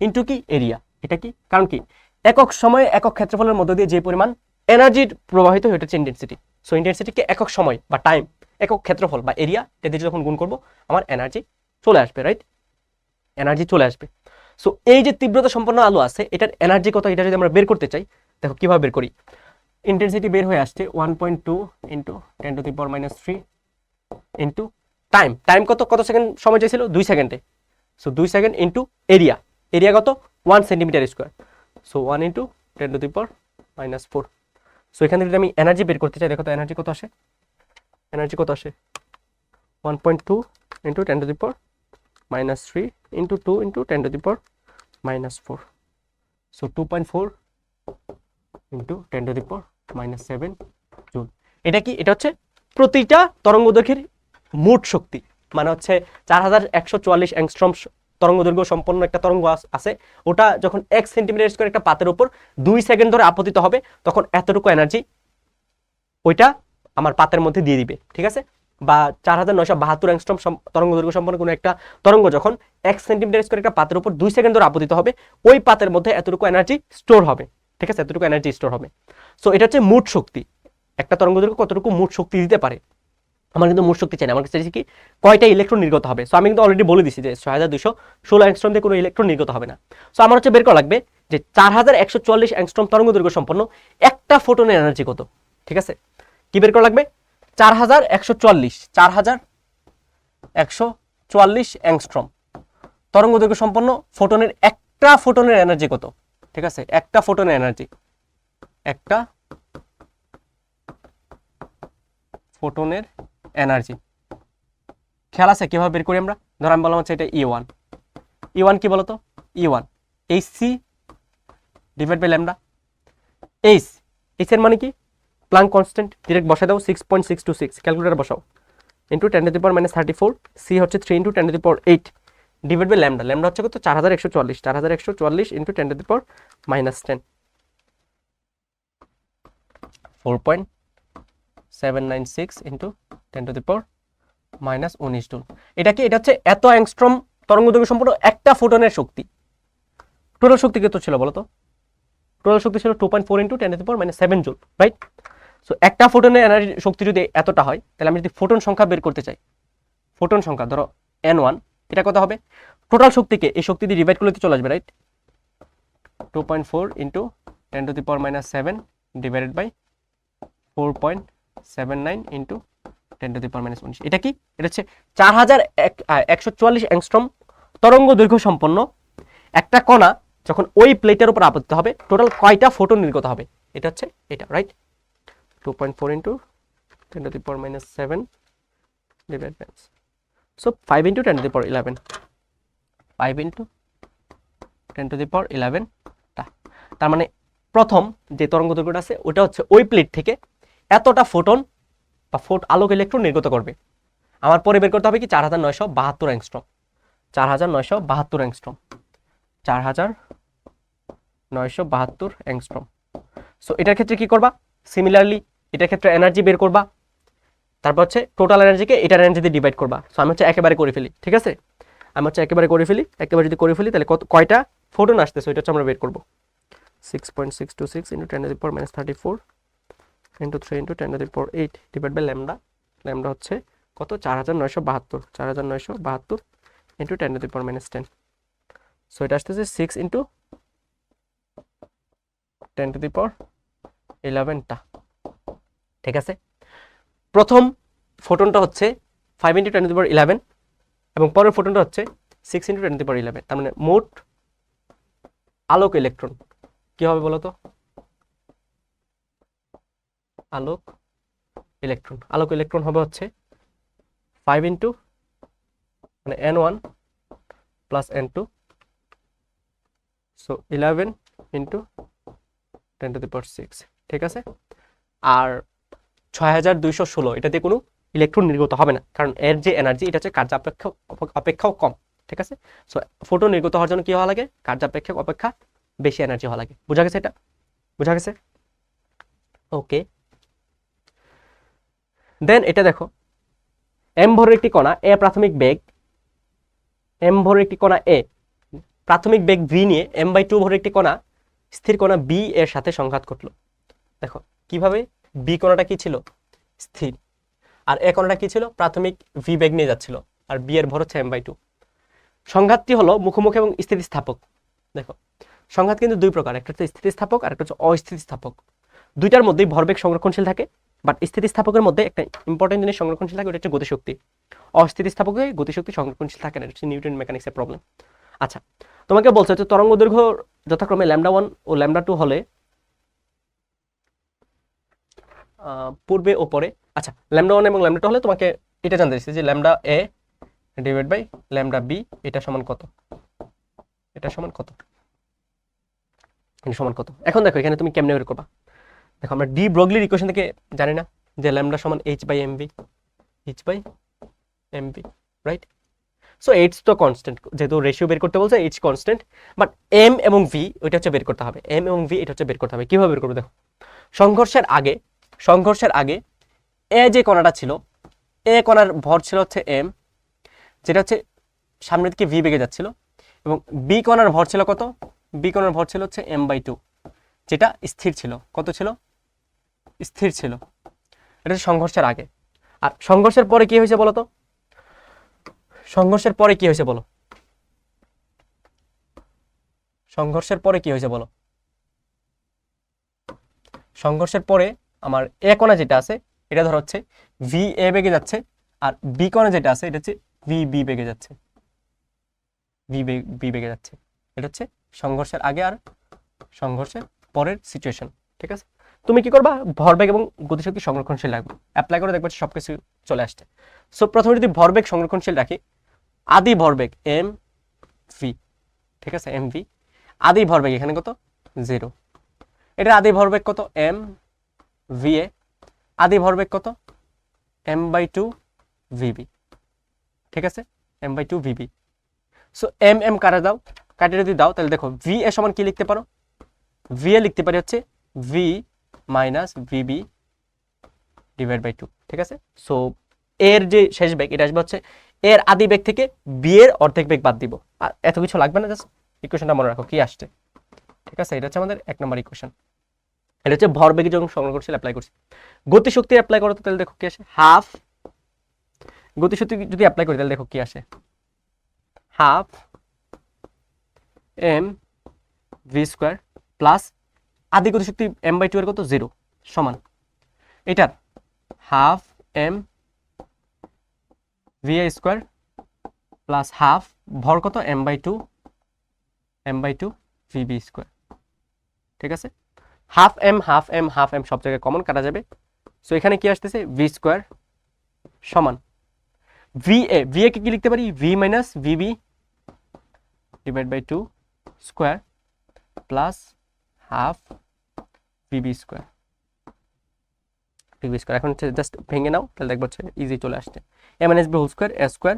ইন্টু কি এরিয়া। এটা কি, কারণ কি একক সময়ে একক ক্ষেত্রফলের মধ্য দিয়ে যে পরিমাণ এনার্জি প্রবাহিত হয় এটা হচ্ছে ইন্টেন্সিটি। সো ইন্টেন্সিটিকে একক সময় বা টাইম, একক ক্ষেত্রফল বা এরিয়া এটা দিয়ে যখন গুণ করবো আমার এনার্জি চলে আসবে, রাইট, এনার্জি চলে আসবে। সো এই যে তীব্রতা সম্পন্ন আলো আছে এটার এনার্জি কত এটা যদি আমরা বের করতে চাই, দেখো কিভাবে বের করি। ইন্টেন্সিটি বের হয়ে আসছে 1.2 ইন্টু 10⁻³ ইন্টু টাইম কত সেকেন্ড সময় চাইছিল, 2 সেকেন্ডে। সো 2 সেকেন্ড ইন্টু এরিয়া কত 1 centimetre square. So 1 into 10⁻⁴। So এখান থেকে যদি আমি এনার্জি বের করতে চাই দেখো তো এনার্জি কত আসে, 1.2 into 10⁻³ into 2 into 10⁻⁴। So 2.4 into 10⁻⁷ joule. এটা কি, এটা হচ্ছে প্রতিটা তরঙ্গ দৈর্ঘ্যের মোট শক্তি, মানে হচ্ছে 4144 অ্যাংস্ট্রম তরঙ্গ দৈর্ঘ্য সম্পন্ন একটা তরঙ্গ আছে, ওটা যখন 1 সেন্টিমিটার স্কয়ার একটা পাতের উপর 2 সেকেন্ড ধরে আপতিত হবে তখন এতটুকু এনার্জি ওইটা আমার পাতের মধ্যে দিয়ে দিবে। ঠিক আছে, বা 4972 অ্যাংস্ট্রম তরঙ্গ দৈর্ঘ্য সম্পন্ন কোনো একটা তরঙ্গ যখন 1 সেন্টিমিটার স্কয়ার একটা পাতের উপর 2 সেকেন্ড ধরে আপতিত হবে ওই পাতের মধ্যে এতটুকু এনার্জি স্টোর হবে। ঠিক আছে, এতটুকু এনার্জি স্টোর হবে। সো এটা হচ্ছে মোট শক্তি, একটা তরঙ্গ দৈর্ঘ্য কতটুকু মোট শক্তি দিতে পারে। আমার কিন্তু মোট শক্তি চাই না, আমার কাছে চাইছি কি কয়টা ইলেকট্রন নির্গত হবে। সো আমি কিন্তু অলরেডি বলে দিছি যে 6216 অ্যাংস্ট্রম দিয়ে কোনো ইলেকট্রন নির্গত হবে না। সো আমার হচ্ছে বের করা লাগবে যে 4144 অ্যাংস্ট্রম তরঙ্গ দৈর্ঘ্য সম্পন্ন একটা ফোটনের এনার্জি কত। ঠিক আছে, কি বের করা লাগবে, 4144 অ্যাংস্ট্রম তরঙ্গ দৈর্ঘ্য সম্পন্ন ফোটনের একটা ফোটনের এনার্জি কত। ঠিক আছে, একটা ফোটনের এনার্জি, একটা ফোটনের এনার্জি খেয়াল আছে কিভাবে বের করি আমরা। ধর আমি বললাম হচ্ছে এটা E1 কি বলতো, E1 Hc divide by lambda. H এর মানে কি, প্লাঙ্ক কনস্ট্যান্ট, ডিরেক্ট বসাই দাও 6.626 ক্যালকুলেটর বসাও ইন্টু 10⁻⁻34। সি হচ্ছে 3 into 10⁻8 divide by lambda, lambda হচ্ছে কত 4144, 4144 into 10 to the power -10, 4.796 into 10 to the power -19 joule. এটা কি? এটা হচ্ছে এত অ্যাংস্ট্রম তরঙ্গ দৈর্ঘ্য সম্পূর্ণ একটা ফোটনের শক্তি। টোটাল শক্তি কত ছিল বলো তো? টোটাল শক্তি ছিল 2.4 into 10 to the power -7 joule, right? So একটা ফোটনের এনার্জি শক্তি যদি এতটা হয়, তাহলে আমি যদি ফোটন সংখ্যা বের করতে চাই, ফোটন সংখ্যা ধরো n1, এটা কত হবে? টোটাল শক্তিকে এই শক্তি দিয়ে ডিভাইড করলে চলে আসবে, right? 2.4 into 10 to the power -7 divided by 4.79 into 10 to the power -19। এটা কি? এটা হচ্ছে 4144 অ্যাংস্ট্রম তরঙ্গ দৈর্ঘ্য সম্পন্ন একটা কণা যখন ওই প্লেটের উপর আপতিত হবে, টোটাল কয়টা ফোটন নির্গত হবে, এটা হচ্ছে এটা, right? 2.4 into 10 to the power -7 divide by, so 5 into 10 to the power 11, 5 into 10 to the power 11 টা। তার মানে প্রথম যে তরঙ্গ দৈর্ঘ্যটা আছে ওটা হচ্ছে ওই প্লেট থেকে এতটা ফোটন বা আলোক ইলেকট্রন নির্গত করবে। আমার পরে বের করতে হবে কি 4972 অ্যাংস্ট্রম, 4972 অ্যাংস্ট্রম, 4972 অ্যাংস্ট্রম। সো এটার ক্ষেত্রে কি করবা? সিমিলারলি এটার ক্ষেত্রে এনার্জি বের করবা, তারপর হচ্ছে টোটাল এনার্জিকে এটার এনার্জি দিয়ে ডিভাইড করবা। সো আমি হচ্ছে একেবারে করে ফেলি, ঠিক আছে? আমি হচ্ছে একেবারে করে ফেলি, একেবারে যদি করে ফেলি তাহলে কয়টা ফোটন আসতেছে ওইটা হচ্ছে আমরা বের করবো। 6.626 into 10 to the power -34 into 3 into 10 to the power 8 divide by lambda, lambda হচ্ছে কত 4972, 4972 into 10 to the power -10। So এটা আসতেছে 6 ইন্টু 10 টু দি পাওয়ার 11টা, ঠিক আছে? প্রথম ফোটনটা হচ্ছে 5 ইন্টু 10 টু দি পাওয়ার 11 এবং পরের ফোটনটা হচ্ছে 6 ইন্টু 10 টু দি পাওয়ার 11। তার মানে মোট আলোক ইলেকট্রন কি হবে বলো তো? আলোক ইলেকট্রন হবে হচ্ছে 5 ইন্টু মানে n1 plus n2, so 11 into 10 to the power 6, ঠিক আছে? আর 6216 এটাতে কোনো ইলেকট্রন নির্গত হবে না, কারণ এর যে এনার্জি এটা হচ্ছে কার্যাপেক্ষক অপেক্ষাও কম, ঠিক আছে? সো ফোটন নির্গত হওয়ার জন্য কি হওয়া লাগে? কার্যাপেক্ষক অপেক্ষা বেশি এনার্জি হওয়া লাগে। বোঝা গেছে? এটা বোঝা গেছে? ওকে, দেন এটা দেখো, m ভরের একটি কণা এ প্রাথমিক বেগ, m ভরের একটি কণা এ প্রাথমিক বেগ v নিয়ে m/2 ভরের একটি কণা স্থির কণা b এর সাথে সংঘাত ঘটলো। দেখো কিভাবে, b কণাটা কি ছিল? স্থির, আর এ কণাটা কি ছিল? প্রাথমিক v বেগ নিয়ে যাচ্ছিল, আর b এর ভর হচ্ছে m/2। সংঘাতটি হলো মুখোমুখি এবং স্থিতিস্থাপক। দেখো সংঘাত কিন্তু দুই প্রকার, একটা হচ্ছে স্থিতিস্থাপক আর একটা হচ্ছে অস্থিতিস্থাপক। দুইটার মধ্যেই ভরবেগ সংরক্ষণশীল থাকে, বাট স্থিতিস্থাপকের মধ্যে একটা ইম্পর্টেন্ট জিনিস সংরক্ষণশীল থাকে, ওটা হচ্ছে গতিশক্তি। অস্থিতিস্থাপকে গতিশক্তি সংরক্ষণশীল থাকে না, এটা হচ্ছে নিউটন মেকানিক্সের প্রবলেম। আচ্ছা, তোমাকে বলছে যে তরঙ্গ দৈর্ঘ্য যথাক্রমে λ1 ও λ2 হলে পূর্বে ও পরে, আচ্ছা λ1 এবং λ2 হলে তোমাকে এটা জানতে চাইছে যে λa ডিভাইড বাই λb এটা সমান কত, এটা সমান কত, এটা সমান কত। এখন দেখো এখানে তুমি কেমনে বের করবা। দেখো আমরা ডি ব্রগলির ইকুয়েশন থেকে জানি না যে λ সমান h/mv, রাইট? সো এইচ তো কনস্ট্যান্ট, যেহেতু রেশিও বের করতে বলছে এইচ কনস্ট্যান্ট, বাট এম এবং ভি ওইটা হচ্ছে বের করতে হবে, এম এবং ভি এটা হচ্ছে বের করতে হবে। কিভাবে বের করবো দেখো, সংঘর্ষের আগে এ যে কণাটা ছিল, এ কণার ভর ছিল হচ্ছে এম, যেটা হচ্ছে সামনের দিকে ভি বেগে যাচ্ছিল, এবং বি কণার ভর ছিল কত? বি কণার ভর ছিল হচ্ছে m/2, যেটা স্থির ছিল। কত ছিল? স্থির ছিল। এটা হচ্ছে সংঘর্ষের আগে। আর সংঘর্ষের পরে কি হয়েছে বলো তো? সংঘর্ষের পরে কি হয়েছে বলো? সংঘর্ষের পরে কি হয়েছে বলো? সংঘর্ষের পরে আমার এ কণা যেটা আছে এটা ধর হচ্ছে ভি এ বেগে যাচ্ছে, আর বি কণা যেটা আছে এটা হচ্ছে ভি বি বেগে যাচ্ছে, বি বেগে যাচ্ছে। এটা হচ্ছে সংঘর্ষের আগে আর সংঘর্ষের পরের সিচুয়েশন, ঠিক আছে? তুমি কি করবা? ভরবেগ এবং গতিশক্তি সংরক্ষণশীল রাখবে, অ্যাপ্লাই করে দেখবে সবকিছু চলে আসছে। সো প্রথমে যদি ভরবেগ সংরক্ষণশীল রাখি, আদি ভরবেগ এম ভি, ঠিক আছে? এম ভি আদি ভরবেগ এখানে কত? 0। এটা আদি ভরবেগ কত? M V A. আদি ভরবেগ কত? m/2 vb, ঠিক আছে? m/2 vb। So M M কাটা দাও, কাটে যদি দাও তাহলে দেখো ভি এ সমান কি লিখতে পারো, ভি এ লিখতে পারি হচ্ছে V minus V B divide by 2, ঠিক আছে। সো এর যে শেষ বেগ এটা আসবে হচ্ছে এর আদি বেগ থেকে বি এর অর্ধেক বেগ বাদ দিব, আর এত কিছু লাগবে না, জাস্ট ইকুয়েশনটা মনে রাখো কি আসছে, ঠিক আছে। এটা হচ্ছে আমাদের 1 নম্বর ইকুয়েশন। এটা হচ্ছে ভরবেগে যখন সংগ্রহ করছি অ্যাপ্লাই করছি। গতিশক্তি অ্যাপ্লাই করো তো তাহলে দেখো কি আসে, হাফ, গতিশক্তি যদি অ্যাপ্লাই করি তাহলে দেখো কি আসে, half M V square plus আদি গতিশক্তি এম বাই 2 এর কত 0 সমান এটার half M V A square plus half ভর কত এম বাই 2 ভিবি স্কোয়ার, ঠিক আছে। Half M half M half M সব জায়গায় কমন কাটা যাবে। সো এখানে কি আসতেছে ভি স্কোয়ার সমান ভি এ, ভি এ কে কি লিখতে পারি, V minus V B divide by 2 square plus half V B square, V B square. এখন হচ্ছে জাস্ট ভেঙে নাও তাহলে দেখবো হচ্ছে ইজি চলে আসছে, A minus B whole square A square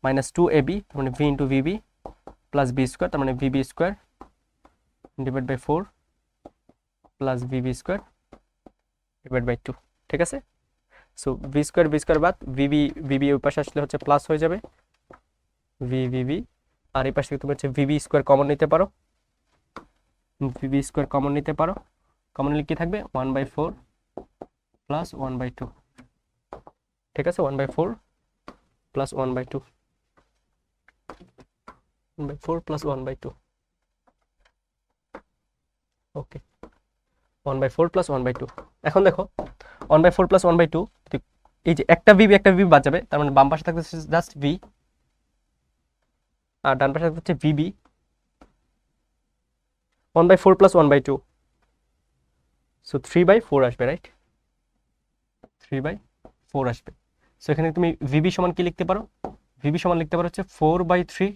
minus 2 A B তার মানে V into V B plus B square তার মানে V B square divide by 4 plus V B square divide by 2, ঠিক আছে। সো ভি স্কোয়ার বাদ ভিবি, ভিবি ওই পাশে আসলে হচ্ছে প্লাস হয়ে যাবে ভি ভিবি, আর এই পাশে তুমি হচ্ছে ভিবি স্কোয়ার কমন নিতে পারো, ভিবি স্কোয়ার কমন নিতে পারো, কমন নিলে কি থাকবে 1/4 প্লাস 1/2, ঠিক আছে। 1/4 প্লাস 1/2, 1/4 প্লাস 1/2, ওকে 1/4 প্লাস 1/2। এখন দেখো 1/4 প্লাস 1/2, এই যে একটা ভিবি বাদ যাবে, তার মানে বাম পাশে থাকবে জাস্ট ভি আর ডান পাশে থাকবে হচ্ছে ভিবি 1/4 প্লাস 1/2, সো 3/4 আসবে, রাইট 3/4 আসবে। সো এখানে তুমি ভিবি সমান কি লিখতে পারো, ভিবি সমান লিখতে পারো হচ্ছে 4/3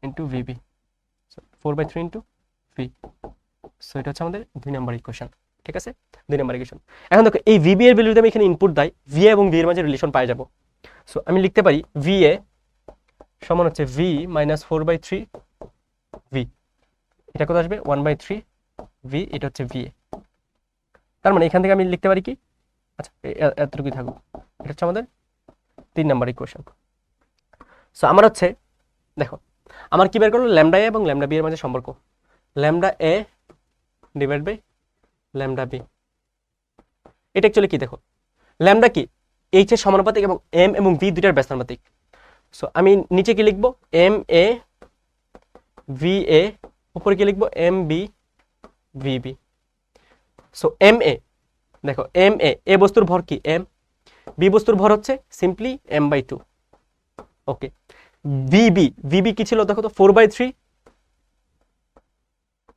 into VB, 4/3 into V. So এটা হচ্ছে আমাদের 2 নম্বর ইকুয়েশন, ঠিক আছে 2 নম্বর ইকুয়েশন। এখন দেখো এই ভিবি এর ভ্যালু যদি আমি এখানে ইনপুট দেই, ভি এবং ভি এর মাঝে রিলেশন পাই যাব। সো আমি লিখতে পারি ভি এ সমান হচ্ছে ভি মাইনাস 4/3 ভি, এটা কত আসবে 1/3 ভি, এটা হচ্ছে ভি এ। তার মানে এখান থেকে আমি লিখতে পারি কি, আচ্ছা এতটুকুই থাকুক, এটা হচ্ছে আমাদের 3 নম্বর ইকুয়েশন। সো আমার হচ্ছে দেখো আমার কি বের করলো, ল্যামডা এ এবং ল্যামডা বি এর মাঝে সম্পর্ক, lambda A divide by lambda B. এটা অ্যাকচুয়ালি কি দেখো, ল্যামডা কি এইচ এর সমানুপাতিক এবং এম এবং ভি দুইটার ব্যস্তানুপাতিক। সো আমি নিচে কি লিখবো এম এ ভি এ, উপরে কি লিখবো M B V B. So M A দেখো এম এ বস্তুর ভর কি এম, বি বস্তুর ভর হচ্ছে সিম্পলি m/2, ওকে। ভিবি কি ছিল দেখো তো 4/3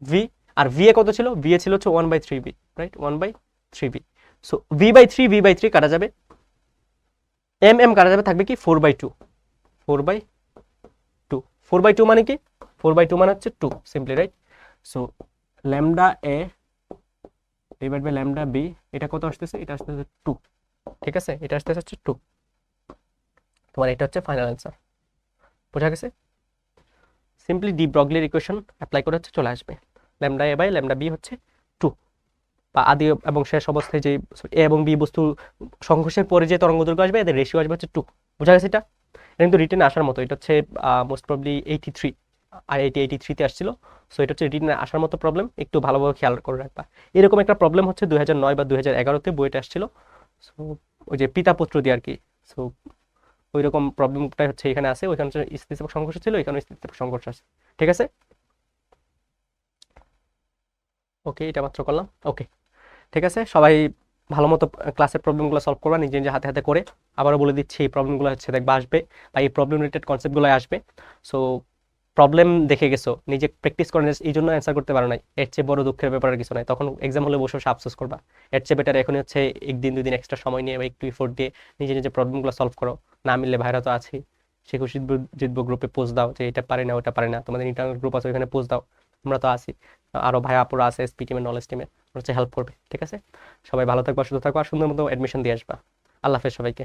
ভি, আর ভি এ কত ছিল, ভি এ ছিল হচ্ছে 1/3 ভি, রাইট 1/3 ভি। সো ভি/3 কাটা যাবে, এম কাটা যাবে, থাকবে কি 4/2, 4/2 মানে কি 4/2 মানে হচ্ছে 2 simply, right. So lambda A divide by lambda B, এটা কত আসতেছে, এটা আসতেছে 2, ঠিক আছে, এটা আসতেছে হচ্ছে 2, তোমার এটা হচ্ছে ফাইনাল অ্যান্সার, বোঝা গেছে। সিম্পলি ডি ব্রগলির ইকুয়েশন অ্যাপ্লাই করে হচ্ছে চলে আসবে lambda A by lambda B হচ্ছে 2, বা আদি এবং শেষ অবস্থায় যে এ এবং বি বস্তু সংঘর্ষের পরে যে তরঙ্গ দৈর্ঘ্য আসবে এদের রেশিও আসবে হচ্ছে 2, বোঝা গেছে। এটা কিন্তু রিটেনে আসার মতো, এটা হচ্ছে মোস্ট প্রবলি 83 আর 83 তে আসছিল। সো এটা হচ্ছে রিটেনে আসার মতো প্রবলেম, একটু ভালোভাবে খেয়াল করে রাখবা। এরকম একটা প্রবলেম হচ্ছে 2009 বা 2011-তে বইটা আসছিল, সো ওই যে পিতা পুত্র দিয়ে আর কি। সো ওই রকম প্রবলেমটা হচ্ছে এখানে আছে, ওইখানে স্থিতিস্থাপক সংঘর্ষ ছিল, এখানে স্থিতিস্থাপক সংঘর্ষ আছে, ঠিক আছে। ওকে এটা মাত্র করলাম, ওকে ঠিক আছে। সবাই ভালো মতো ক্লাসের প্রবলেমগুলো সলভ করবা নিজে নিজে হাতে হাতে করে। আবারও বলে দিচ্ছি এই প্রবলেমগুলো হচ্ছে দেখবা আসবে, বা এই প্রবলেম রিলেটেড কনসেপ্টগুলো আসবে। সো প্রবলেম দেখে গেছো, নিজে প্র্যাকটিস করে এই জন্য অ্যান্সার করতে পারো নাই, এর চেয়ে বড় দুঃখের ব্যাপার আর কিছু নাই। তখন এক্সাম হলে বসে বসে আফসোস করবা, এর চেয়ে বেটার এখনই হচ্ছে 1 দিন 2 দিন এক্সট্রা সময় নিয়ে বা একটু এফোর্ট দিয়ে নিজে নিজে প্রবলেমগুলো সলভ করো। না মিললে ভাইরা তো আছেই, সে খুশি জিতবো গ্রুপে পোস্ট দাও যে এটা পারি না ওটা পারি না, তোমাদের ইন্টারনাল গ্রুপ আছে ওইখানে পোস্ট দাও, আমরা তো আছি, আরো ভাই আপুরা আছে এসপি টিমের নলেজ টিমে, হচ্ছে হেল্প করবে, ঠিক আছে। সবাই ভালো থাকবা, সুস্থ থাকবা, আর সুন্দর মতো অ্যাডমিশন দিয়ে আসবা। আল্লাহ হাফেজ সবাইকে।